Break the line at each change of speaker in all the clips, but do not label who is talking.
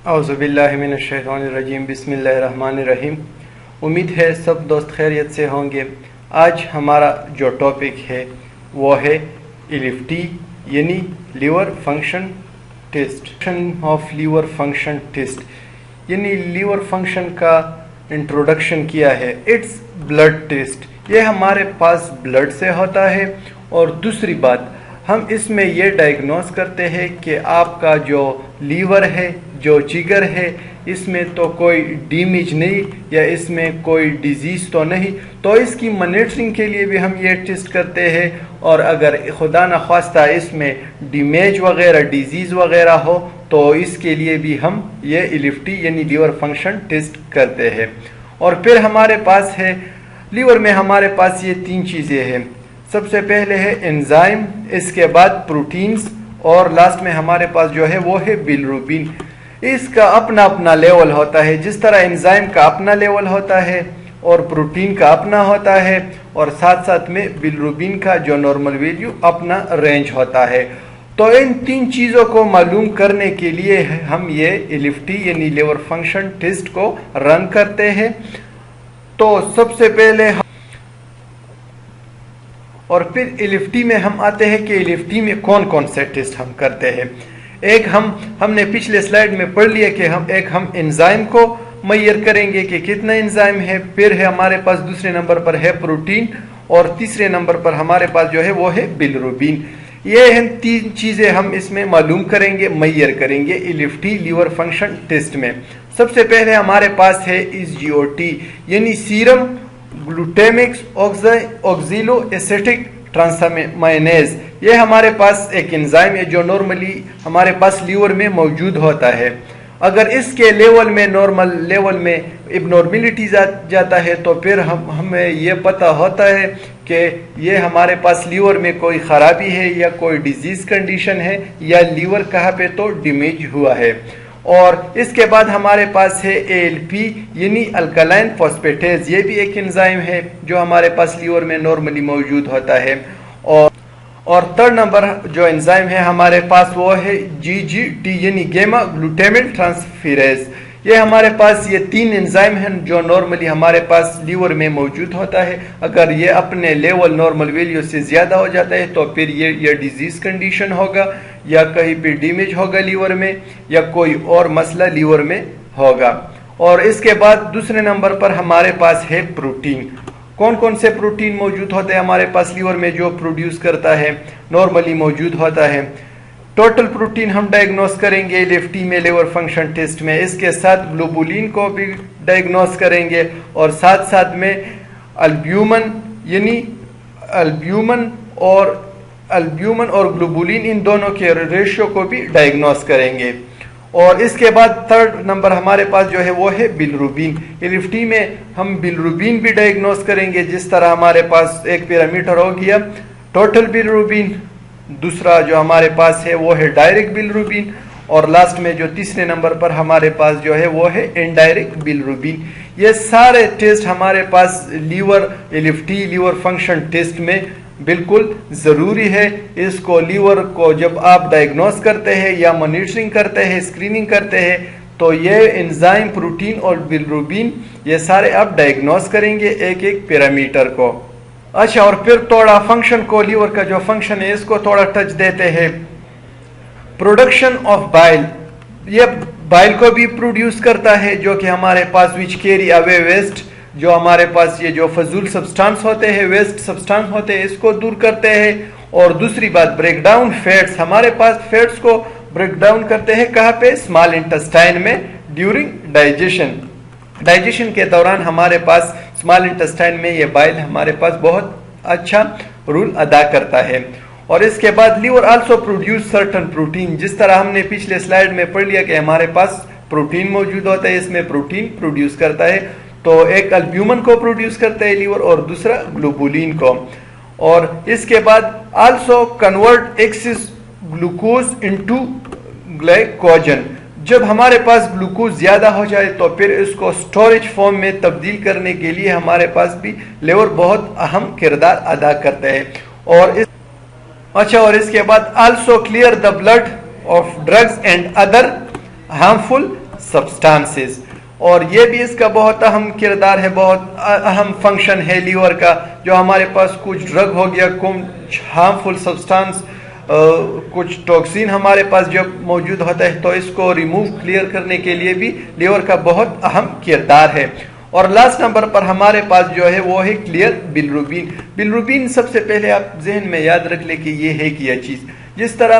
औज़ुबिल्लाहिमिनश्शैतानिर्रजीम बिस्मिल्लाहिर्रहमानिर्रहीम। उम्मीद है सब दोस्त खैरियत से होंगे। आज हमारा जो टॉपिक है वो है एलएफटी यानी liver function test of liver function test यानी लीवर फंक्शन का इंट्रोडक्शन किया है। इट्स ब्लड टेस्ट, ये हमारे पास ब्लड से होता है। और दूसरी बात, हम इसमें ये डायग्नोस करते हैं कि आपका जो लीवर है, जो जिगर है, इसमें तो कोई डैमेज नहीं या इसमें कोई डिजीज़ तो नहीं, तो इसकी मॉनिटरिंग के लिए भी हम ये टेस्ट करते हैं। और अगर खुदा न ख्वास्ता इसमें डैमेज वगैरह डिजीज़ वगैरह हो तो इसके लिए भी हम ये एलएफटी यानी लीवर फंक्शन टेस्ट करते हैं। और फिर हमारे पास है लीवर में हमारे पास ये तीन चीज़ें हैं। सबसे पहले है एंजाइम, इसके बाद प्रोटीन्स और लास्ट में हमारे पास जो है वो है बिलिरुबिन। इसका अपना अपना लेवल होता है, जिस तरह एंजाइम का अपना लेवल होता है और प्रोटीन का अपना होता है, और साथ साथ में बिलिरुबिन का जो नॉर्मल वैल्यू अपना रेंज होता है। तो इन तीन चीज़ों को मालूम करने के लिए हम ये एलएफटी यानी लीवर फंक्शन टेस्ट को रन करते हैं। तो सबसे पहले और फिर एलएफटी में हम आते हैं कि एलएफटी में कौन कौन से टेस्ट हम करते हैं। एक हमने पिछले स्लाइड में पढ़ लिया कि हम एंजाइम को मेजर करेंगे कि कितना एंजाइम है। फिर है हमारे पास दूसरे नंबर पर है प्रोटीन और तीसरे नंबर पर हमारे पास जो है वो है बिलिरुबिन। ये हैं तीन चीज़ें हम इसमें मालूम करेंगे, मेजर करेंगे एलएफटी लीवर फंक्शन टेस्ट में। सबसे पहले हमारे पास है SGOT यानी सीरम ग्लूटामिक ऑक्सिलो एसिटिक ट्रांसअमाइनेज। ये हमारे पास एक एंजाइम है जो नॉर्मली हमारे पास लीवर में मौजूद होता है। अगर इसके लेवल में नॉर्मल लेवल में एबनॉर्मलिटी जाता है तो फिर हमें ये पता होता है कि ये हमारे पास लीवर में कोई ख़राबी है या कोई डिजीज़ कंडीशन है या लीवर कहाँ पे तो डैमेज हुआ है। और इसके बाद हमारे पास है ALP यानी अल्कलाइन फॉस्फेटेज। ये भी एक एंजाइम है जो हमारे पास लीवर में नॉर्मली मौजूद होता है। और थर्ड नंबर जो एंजाइम है हमारे पास वो है GGT यानी गामा ग्लूटामिक ट्रांसफेरेज। ये हमारे पास ये तीन एंजाइम हैं जो नॉर्मली हमारे पास लीवर में मौजूद होता है। अगर ये अपने लेवल नॉर्मल वैल्यू से ज़्यादा हो जाता है तो फिर ये डिजीज़ कंडीशन होगा या कहीं पे डैमेज होगा लीवर में या कोई और मसला लीवर में होगा। और इसके बाद दूसरे नंबर पर हमारे पास है प्रोटीन। कौन कौन से प्रोटीन मौजूद होते हैं हमारे पास लीवर में जो प्रोड्यूस करता है, नॉर्मली मौजूद होता है। टोटल प्रोटीन हम डायग्नोस करेंगे एलएफटी में लीवर फंक्शन टेस्ट में। इसके साथ ग्लोबुलिन को भी डायग्नोस करेंगे और साथ साथ में अल्ब्यूमिन यानी अल्ब्यूमिन और ग्लोबुलिन इन दोनों के रेशियो को भी डायग्नोस करेंगे। और इसके बाद थर्ड नंबर हमारे पास जो है वो है बिलिरुबिन। एलएफटी में हम बिलिरुबिन भी डायग्नोस करेंगे, जिस तरह हमारे पास एक पैरामीटर हो गया टोटल बिलिरुबिन, दूसरा जो हमारे पास है वो है डायरेक्ट बिलिरुबिन, और लास्ट में जो तीसरे नंबर पर हमारे पास जो है वो है इनडायरेक्ट बिलिरुबिन। ये सारे टेस्ट हमारे पास एलएफटी लीवर फंक्शन टेस्ट में बिल्कुल ज़रूरी है। इसको लीवर को जब आप डायग्नोस करते हैं या मॉनिटरिंग करते हैं, स्क्रीनिंग करते हैं, तो ये एंजाइम, प्रोटीन और बिलिरुबिन ये सारे आप डायग्नोस करेंगे एक एक पैरामीटर को। अच्छा, और फिर थोड़ा फंक्शन को, लीवर का जो फंक्शन है इसको थोड़ा टच देते हैं। प्रोडक्शन ऑफ बाइल, ये बाइल को भी प्रोड्यूस करता है जो कि हमारे पास विच कैरी अवे वेस्ट, जो हमारे पास ये जो फजूल सब्सटेंस होते हैं, वेस्ट सब्सटेंस होते हैं, इसको दूर करते हैं। और दूसरी बात, ब्रेक डाउन फैट्स, हमारे पास फैट्स को ब्रेक डाउन करते हैं कहाँ पे, स्मॉल इंटेस्टाइन में ड्यूरिंग डाइजेशन के दौरान हमारे पास स्मॉल इंटेस्टाइन में ये बाइल हमारे पास बहुत अच्छा रोल अदा करता है। और इसके बाद liver also produce certain protein, जिस तरह हमने पिछले स्लाइड में पढ़ लिया कि हमारे पास प्रोटीन मौजूद होता है, इसमें प्रोटीन प्रोड्यूस करता है। तो एक अल्ब्यूमिन को प्रोड्यूस करता है लीवर और दूसरा ग्लोबुलिन को। और इसके बाद also convert access glucose into glycogen. जब हमारे पास ग्लूकोज ज़्यादा हो जाए तो फिर इसको स्टोरेज फॉर्म में तब्दील करने के लिए हमारे पास भी लीवर बहुत अहम किरदार अदा करता है। और इसके बाद also clear the blood of drugs and other harmful substances. और ये भी इसका बहुत अहम किरदार है, बहुत अहम फंक्शन है लीवर का। जो हमारे पास कुछ ड्रग हो गया, कुछ हार्मफुल सब्सटेंस, कुछ टॉक्सिन हमारे पास जब मौजूद होता है तो इसको रिमूव क्लियर करने के लिए भी लीवर का बहुत अहम किरदार है। और लास्ट नंबर पर हमारे पास जो है वो है क्लियर बिलिरुबिन। बिलिरुबिन सबसे पहले आप जहन में याद रख ले कि ये है क्या चीज़। जिस तरह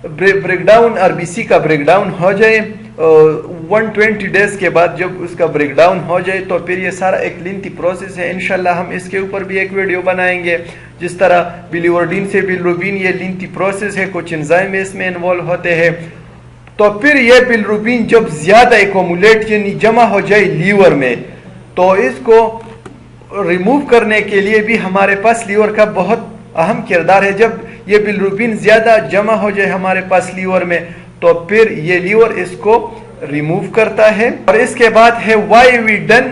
ब्रेकडाउन आरबीसी का ब्रेकडाउन हो जाए 120 डेज के बाद, जब उसका ब्रेकडाउन हो जाए तो फिर ये सारा एक लेंथी प्रोसेस है। इंशाल्लाह हम इसके ऊपर भी एक वीडियो बनाएंगे। जिस तरह बिलिरुबिन से बिलिरुबिन, ये लेंथी प्रोसेस है, कुछ एंजाइम इसमें इन्वॉल्व होते हैं। तो फिर ये बिलिरुबिन जब ज्यादा एकोमुलेट यानी जमा हो जाए लीवर में, तो इसको रिमूव करने के लिए भी हमारे पास लीवर का बहुत अहम किरदार है। जब ये बिलिरुबिन ज्यादा जमा हो जाए हमारे पास लीवर में, तो फिर ये लीवर इसको रिमूव करता है। और इसके बाद है why we done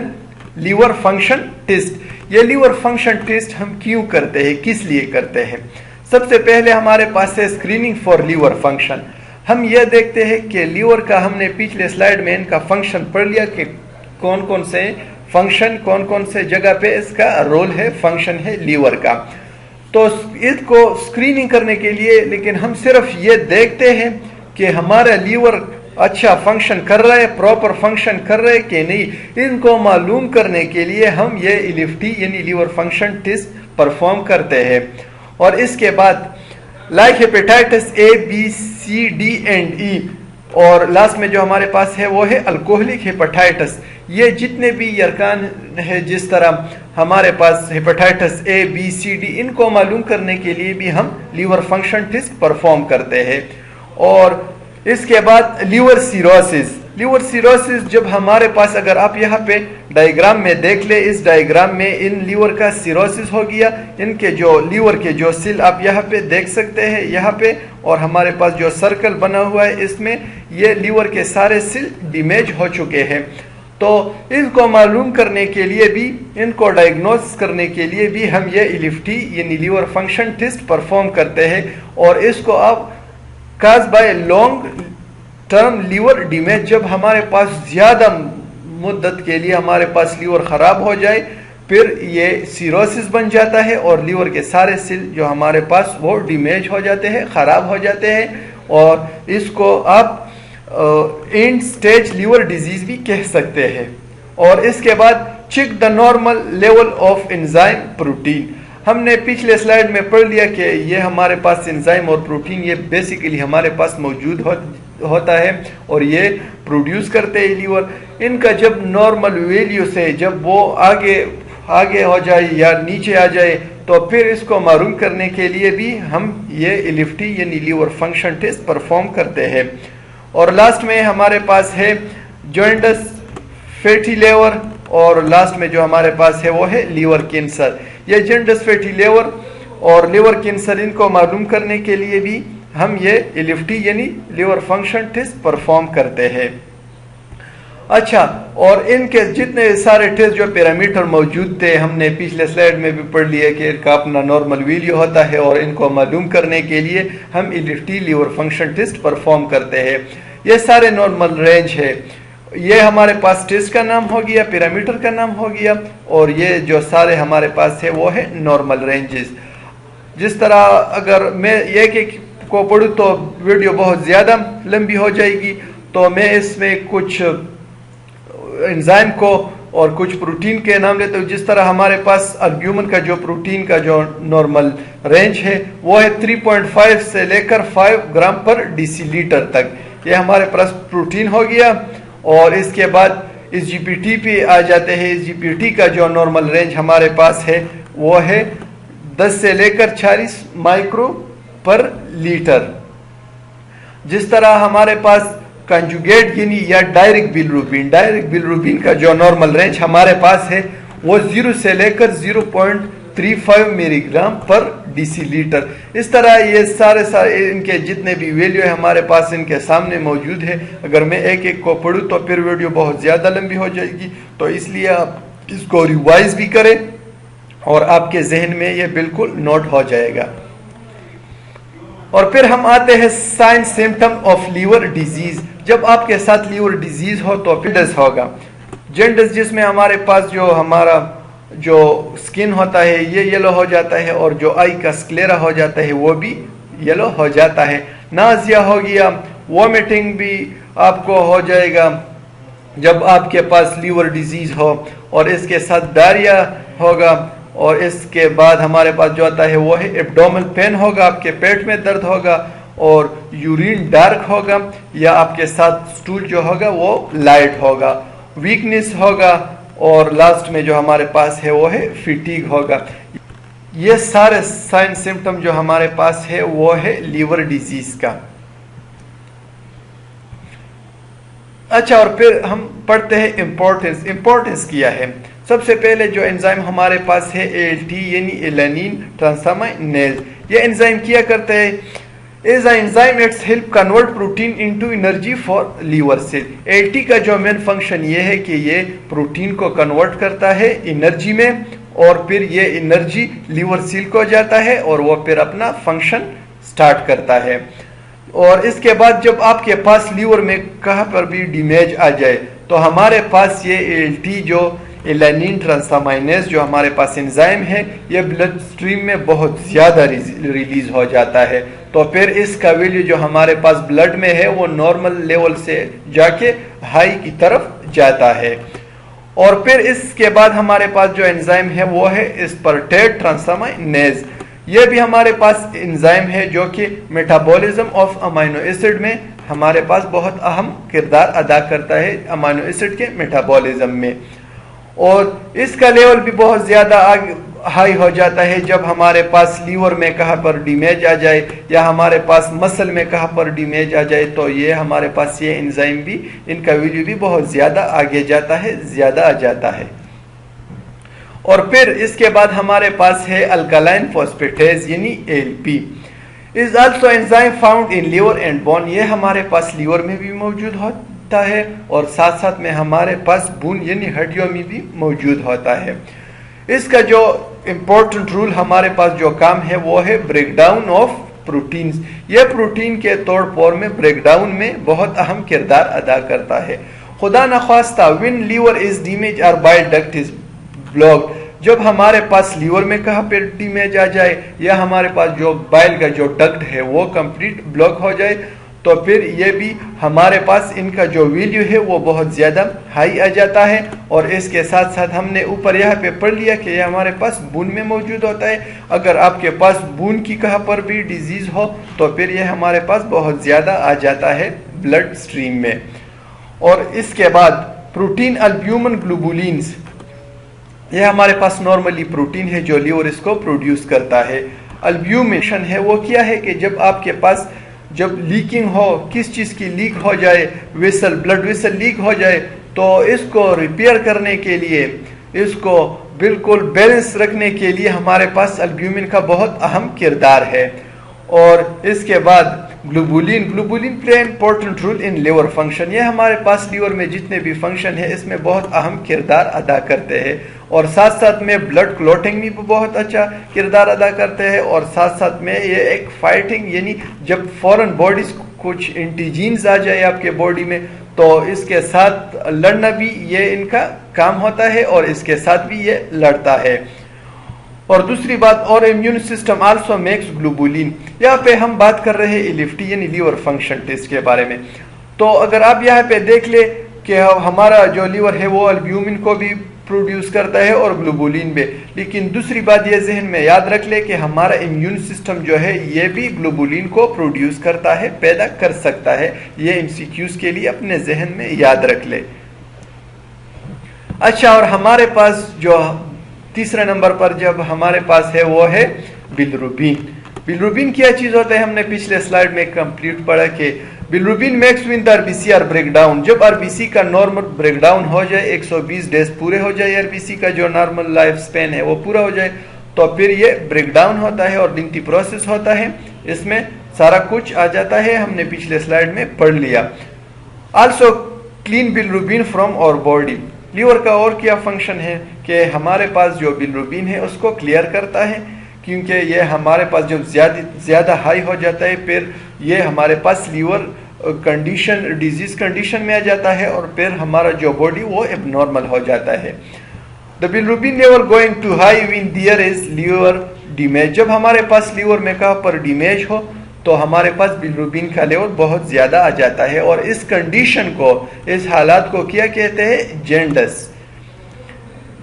liver function test. ये लीवर फंक्शन टेस्ट हम क्यों करते हैं, किस लिए करते हैं? सबसे पहले हमारे पास है स्क्रीनिंग फॉर लीवर फंक्शन। हम ये देखते हैं कि लीवर का, हमने पिछले स्लाइड में इनका फंक्शन पढ़ लिया कि कौन कौन से फंक्शन, कौन कौन से जगह पे इसका रोल है, फंक्शन है लीवर का। तो इसको स्क्रीनिंग करने के लिए लेकिन हम सिर्फ ये देखते हैं कि हमारा लीवर अच्छा फंक्शन कर रहा है, प्रॉपर फंक्शन कर रहा है कि नहीं। इनको मालूम करने के लिए हम ये एलएफटी यानी लीवर फंक्शन टेस्ट परफॉर्म करते हैं। और इसके बाद like hepatitis A B C D and E, और लास्ट में जो हमारे पास है वो है अल्कोहलिक हेपेटाइटिस। ये जितने भी अरकान है, जिस तरह हमारे पास hepatitis A B C D, इनको मालूम करने के लिए भी हम लीवर फंक्शन टेस्ट परफॉर्म करते हैं। और इसके बाद लीवर सिरोसिस। लीवर सिरोसिस जब हमारे पास, अगर आप यहाँ पे डायग्राम में देख ले, इस डायग्राम में इन लीवर का सिरोसिस हो गया। इनके जो लीवर के जो सेल आप यहाँ पे देख सकते हैं यहाँ पे, और हमारे पास जो सर्कल बना हुआ है इसमें ये लीवर के सारे सेल डैमेज हो चुके हैं। तो इनको मालूम करने के लिए भी, इनको डायग्नोस करने के लिए भी हम ये एलएफटी यानी लीवर फंक्शन टेस्ट परफॉर्म करते हैं। और इसको आप cause by long term liver damage, जब हमारे पास ज्यादा मुद्दत के लिए हमारे पास लीवर खराब हो जाए, फिर ये सिरोसिस बन जाता है और लीवर के सारे सेल जो हमारे पास वो डैमेज हो जाते हैं, खराब हो जाते हैं। और इसको आप एंड स्टेज लीवर डिजीज भी कह सकते हैं। और इसके बाद check the normal level of enzyme protein. हमने पिछले स्लाइड में पढ़ लिया कि ये हमारे पास एंजाइम और प्रोटीन ये बेसिकली हमारे पास मौजूद होता है और ये प्रोड्यूस करते हैं लीवर। इनका जब नॉर्मल वैल्यू से जब वो आगे हो जाए या नीचे आ जाए, तो फिर इसको मालूम करने के लिए भी हम ये एलएफटी यानी लीवर फंक्शन टेस्ट परफॉर्म करते हैं। और लास्ट में हमारे पास है जॉइंटस फैटी लीवर, और लास्ट में जो हमारे पास है वो है लीवर कैंसर। ये जॉइंटस फैटी लीवर और लीवर कैंसर, इनको मालूम करने के लिए भी हम ये एलएफटी यानी लीवर फंक्शन टेस्ट परफॉर्म करते हैं। अच्छा, और इनके जितने सारे टेस्ट जो पैरामीटर मौजूद थे, हमने पिछले स्लाइड में भी पढ़ लिया कि इनका अपना नॉर्मल वैल्यू होता है और इनको मालूम करने के लिए हम LFT liver function test perform करते हैं। ये सारे नॉर्मल रेंज है। ये हमारे पास टेस्ट का नाम हो गया, पैरामीटर का नाम हो गया, और ये जो सारे हमारे पास है वो है नॉर्मल रेंजेस। जिस तरह अगर मैं एक को पढ़ूँ तो वीडियो बहुत ज़्यादा लंबी हो जाएगी, तो मैं इसमें कुछ एंजाइम को और कुछ प्रोटीन के नाम लेते हूँ। जिस तरह हमारे पास अल्ब्यूमिन का जो प्रोटीन का जो नॉर्मल रेंज है वो है 3.5 से लेकर 5 ग्राम पर डेसीलीटर तक। ये हमारे पास प्रोटीन हो गया। और इसके बाद इस जीपीटी पे आ जाते हैं। इस जीपीटी का जो नॉर्मल रेंज हमारे पास है वो है 10 से लेकर 40 माइक्रो पर लीटर। जिस तरह हमारे पास कंजुगेट यानी या डायरेक्ट बिलिरुबिन का जो नॉर्मल रेंज हमारे पास है वो 0 से लेकर 0.35 मिलीग्राम पर डेसीलीटर। इस तरह ये सारे इनके जितने भी वैल्यू है हमारे पास इनके सामने मौजूद है। अगर मैं एक एक को पढ़ूँ तो फिर वीडियो बहुत ज़्यादा लंबी हो जाएगी, तो इसलिए आप इसको रिवाइज भी करें और आपके जहन में ये बिल्कुल नोट हो जाएगा। और फिर हम आते हैं sign symptom of liver disease. جب آپ کے ساتھ لیور ڈیزیز ہو تو جینڈس ہوگا، جینڈس جس میں ہمارے پاس جو ہمارا جو سکن ہوتا ہے یہ یلو ہو جاتا ہے، اور جو آئی کا سکلیرا ہو جاتا ہے وہ بھی یلو ہو جاتا ہے، نازیا ہو گیا، وومیٹنگ بھی آپ کو ہو جائے گا جب آپ کے پاس لیور ڈیزیز ہو، اور اس کے ساتھ ڈائریا ہوگا، اور اس کے بعد ہمارے پاس جو آتا ہے وہ ہے ایبڈومل پین ہوگا، آپ کے پیٹ میں درد ہوگا، اور یورین ڈارک ہوگا، یا آپ کے ساتھ سٹول جو ہوگا وہ لائٹ ہوگا، ویکنس ہوگا، اور لاسٹ میں جو ہمارے پاس ہے وہ ہے فٹیگ ہوگا۔ یہ سارے سائن سمٹم جو ہمارے پاس ہے وہ ہے لیور ڈیزیز کا۔ اچھا، اور پھر ہم پڑھتے ہیں امپورٹنس کیا ہے۔ سب سے پہلے جو انزائم ہمارے پاس ہے ALT یعنی ایلانین ٹرانسامائنیز، یہ انزائم کیا کرتے ہیں is an enzyme it's help convert protein into energy for liver cell۔ ALT کا جو مین فنکشن یہ ہے کہ یہ پروٹین کو کنورٹ کرتا ہے انرجی میں، اور پھر یہ انرجی لیور سیل کو جاتا ہے اور وہ پھر اپنا فنکشن سٹارٹ کرتا ہے۔ اور اس کے بعد جب آپ کے پاس لیور میں کہاں پر بھی ڈیمیج آ جائے تو ہمارے پاس یہ ALT جو ایلانین ٹرانسامائنیز جو ہمارے پاس انزائم ہے یہ بلڈ سٹریم میں بہت زیادہ ریلیز ہو جاتا ہے، تو پھر اس کا ویلیو جو ہمارے پاس بلڈ میں ہے وہ نارمل لیول سے جا کے ہائی کی طرف جاتا ہے۔ اور پھر اس کے بعد ہمارے پاس جو انزائم ہے وہ ہے اسپرٹیٹ ٹرانسامائنیز، یہ بھی ہمارے پاس انزائم ہے جو کہ میٹابولزم آف امینو ایسڈ میں ہمارے پاس بہت اہم کردار ادا کرتا ہے امینو ایسڈ کے میٹابولزم میں، اور اس کا لیول بھی بہت زیادہ ہائی ہو جاتا ہے جب ہمارے پاس لیور میں کہاں پر ڈیمیج آ جائے یا ہمارے پاس مسل میں کہاں پر ڈیمیج آ جائے تو یہ ہمارے پاس یہ انزائم بھی ان کا ویلیو بھی بہت زیادہ آگے جاتا ہے، زیادہ آ جاتا ہے۔ اور پھر اس کے بعد ہمارے پاس ہے الکالائن فاسفیٹیز یعنی ALP is also enzyme found in liver and bone، یہ ہمارے پاس لیور میں بھی موجود ہوتا ہے اور ساتھ ساتھ میں ہمارے پاس بون یعنی ہڈیوں میں بھی موجود ہوتا ہے۔ اس کا جو امپورٹنٹ رول ہمارے پاس جو کام ہے وہ ہے بریک ڈاؤن آف پروٹینز، یہ پروٹین کے توڑ پھوڑ میں بریک ڈاؤن میں بہت اہم کردار ادا کرتا ہے۔ خدا نخواستہ when liver is damaged or bile duct is blocked، جب ہمارے پاس لیور میں کہاں پہ ڈیمیج آ جائے یا ہمارے پاس جو بائل کا جو ڈکٹ ہے وہ کمپلیٹ بلاک ہو جائے تو پھر یہ بھی ہمارے پاس ان کا جو ویلیو ہے وہ بہت زیادہ ہائی آ جاتا ہے۔ اور اس کے ساتھ ساتھ ہم نے اوپر یہاں پہ پڑھ لیا کہ یہ ہمارے پاس بون میں موجود ہوتا ہے، اگر آپ کے پاس بون کی کہاں پر بھی ڈیزیز ہو تو پھر یہ ہمارے پاس بہت زیادہ آ جاتا ہے بلڈ سٹریم میں۔ اور اس کے بعد پروٹین البیومن گلوبولینز، یہ ہمارے پاس نارملی پروٹین ہے جو لیور اس کو پروڈیوس کرتا ہے۔ البیومن ہے وہ کیا ہے کہ جب آپ کے پاس جب لیکنگ ہو، کس چیز کی لیک ہو جائے، ویسل بلڈ ویسل لیک ہو جائے تو اس کو ریپیئر کرنے کے لیے، اس کو بالکل بیلنس رکھنے کے لیے ہمارے پاس البیومن کا بہت اہم کردار ہے۔ اور اس کے بعد globulin play important role in liver function, یہ ہمارے پاس لیور میں جتنے بھی فنکشن ہے اس میں بہت اہم کردار ادا کرتے ہیں، اور ساتھ ساتھ میں بلڈ کلوٹنگ میں بھی بہت اچھا کردار ادا کرتے ہیں، اور ساتھ ساتھ میں یہ ایک فائٹنگ یعنی جب فورن باڈیز کچھ انٹیجینز آ جائے آپ کے باڈی میں تو اس کے ساتھ لڑنا بھی یہ ان کا کام ہوتا ہے اور اس کے ساتھ بھی یہ لڑتا ہے۔ اور دوسری بات، اور امیون سسٹم آلسو میکس گلوبولین، یہاں پہ ہم بات کر رہے ہیں LFT یعنی لیور فنکشن ٹیسٹ کے بارے میں، تو اگر آپ یہاں پہ دیکھ لیں کہ ہمارا جو لیور ہے وہ البیومن کو بھی پروڈیوس کرتا ہے اور گلوبولین بھی، لیکن دوسری بات یہ ذہن میں یاد رکھ لے کہ ہمارا امیون سسٹم جو ہے یہ بھی گلوبولین کو پروڈیوس کرتا ہے، پیدا کر سکتا ہے، یہ MCQs کے لیے اپنے ذہن میں یاد رکھ لے۔ اچھا، اور ہمارے پاس جو تیسرے نمبر پر جب ہمارے پاس ہے وہ ہے بلروبین۔ بلروبین کیا چیز ہوتا ہے، ہم نے پچھلے سلائیڈ میں کمپلیٹ پڑھا کہ bilirubin makes when the RBC breakdown, جب RBC کا نارمل بریک ڈاؤن ہو جائے، 120 ڈیز پورے ہو جائے، RBC کا جو نارمل لائف سپین ہے وہ پورا ہو جائے تو پھر یہ بریک ڈاؤن ہوتا ہے اور لینتھی پروسیس ہوتا ہے، اس میں سارا کچھ آ جاتا ہے، ہم نے پچھلے سلائیڈ میں پڑھ لیا۔ آلسو کلین بلروبین فرام اور باڈی، لیور کا اور کیا فنکشن ہے کہ ہمارے پاس جو بلروبین ہے اس کو کلیئر کرتا ہے، کیونکہ یہ ہمارے پاس جب زیادہ ہائی ہو جاتا ہے پھر یہ ہمارے پاس لیور कंडीशन डिजीज कंडीशन में आ जाता है और फिर हमारा जो बॉडी वो एबनॉर्मल हो जाता है। The bilirubin level going to high when there is liver damage, जब हमारे पास लीवर में कहाँ पर डैमेज हो तो हमारे पास बिलिरुबिन का लेवल बहुत ज़्यादा आ जाता है। और इस कंडीशन को, इस हालात को क्या कहते हैं? जॉन्डिस।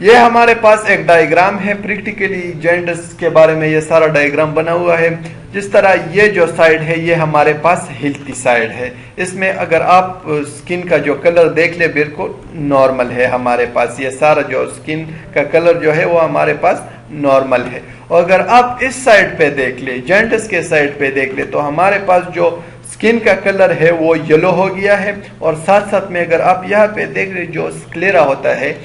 ये हमारे पास एक डायग्राम है, प्रैक्टिकली जॉन्डिस के बारे में ये सारा डायग्राम बना हुआ है। जिस तरह ये जो साइड है ये हमारे पास हेल्थी साइड है, इसमें अगर आप स्किन का जो कलर देख ले बिल्कुल नॉर्मल है हमारे पास, ये सारा जो स्किन का कलर जो है वो हमारे पास नॉर्मल है। और अगर आप इस साइड पे देख ले, जॉन्डिस के साइड पे देख ले, तो हमारे पास जो स्किन का कलर है वो येलो हो गया है। और साथ साथ में अगर आप यहाँ पे देख ले, जो स्क्लेरा होता है,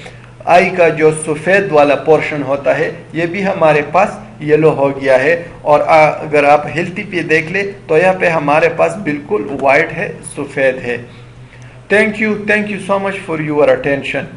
आई का जो सफ़ेद वाला पोर्शन होता है, ये भी हमारे पास येलो हो गया है। और अगर आप हेल्थी पे देख ले तो यहाँ पे हमारे पास बिल्कुल वाइट है, सफ़ेद है। Thank you so much for your attention.